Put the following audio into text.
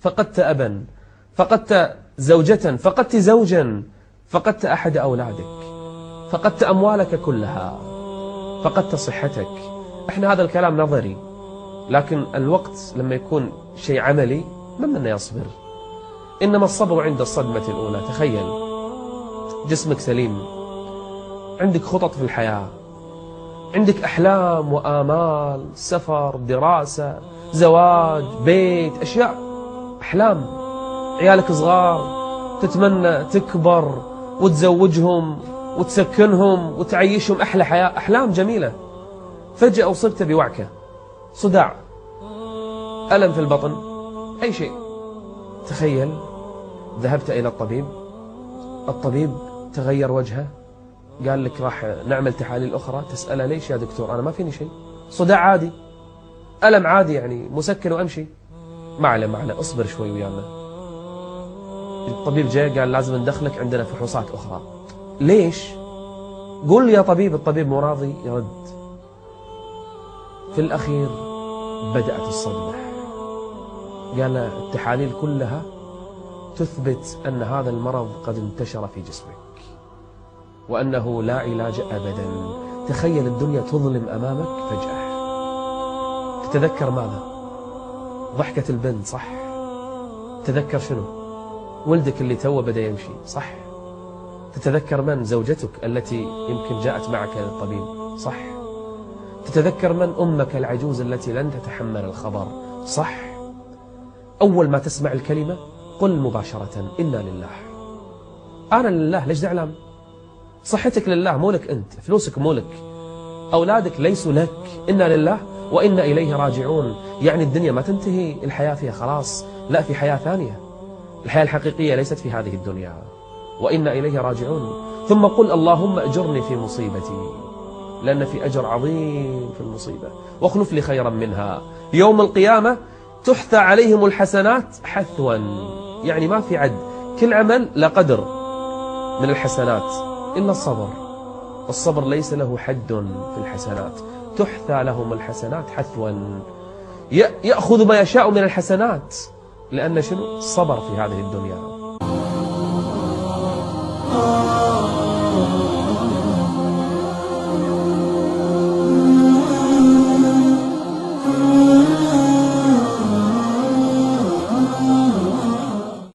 فقدت أبا، فقدت زوجة، فقدت زوجا، فقدت أحد أولادك، فقدت أموالك كلها، فقدت صحتك. احنا هذا الكلام نظري، لكن الوقت لما يكون شيء عملي من يصبر. إنما الصبر عند الصدمة الأولى. تخيل جسمك سليم، عندك خطط في الحياة، عندك أحلام وآمال، سفر، دراسة، زواج، بيت، أشياء، أحلام، عيالك صغار، تتمنى تكبر وتزوجهم وتسكنهم وتعيشهم أحلى حياة، أحلام جميلة. فجأة أصبت بوعكة، صداع، ألم في البطن، أي شيء. تخيل ذهبت إلى الطبيب، الطبيب تغير وجهه، قال لك راح نعمل تحاليل أخرى. تسأله ليش يا دكتور؟ أنا ما فيني شيء، صداع عادي، ألم عادي، يعني مسكن وأمشي. ما عليه اصبر شوي ويانا. الطبيب جاء قال لازم ندخلك عندنا فحوصات أخرى. ليش؟ قول لي يا طبيب. الطبيب مو راضي يرد. في الأخير بدأت الصدمة. قال التحاليل كلها تثبت أن هذا المرض قد انتشر في جسمك وأنه لا علاج أبدا. تخيل الدنيا تظلم أمامك فجأة. تتذكر ماذا؟ ضحكة البنت، صح؟ تتذكر شنو؟ ولدك اللي توه بدأ يمشي، صح؟ تتذكر من؟ زوجتك التي يمكن جاءت معك للطبيب، صح؟ تتذكر من؟ أمك العجوز التي لن تتحمل الخبر، صح؟ أول ما تسمع الكلمة قل مباشرة إنا لله. أنا لله، ليش زعلان؟ صحتك لله، مو لك أنت، فلوسك مو لك، أولادك ليسوا لك. إنا لله وإنا إليه راجعون. يعني الدنيا ما تنتهي، الحياة فيها خلاص، لا، في حياة ثانية. الحياة الحقيقية ليست في هذه الدنيا. وإنا إليه راجعون. ثم قل اللهم أجرني في مصيبتي، لأن في أجر عظيم في المصيبة، واخلف لي خيرا منها. يوم القيامة تحثى عليهم الحسنات حثوا، يعني ما في عد، كل عمل لا قدر من الحسنات إلا الصبر. الصبر ليس له حد في الحسنات. تحثى لهم الحسنات حثوا، يأخذ ما يشاء من الحسنات، لأن شنو؟ الصبر في هذه الدنيا.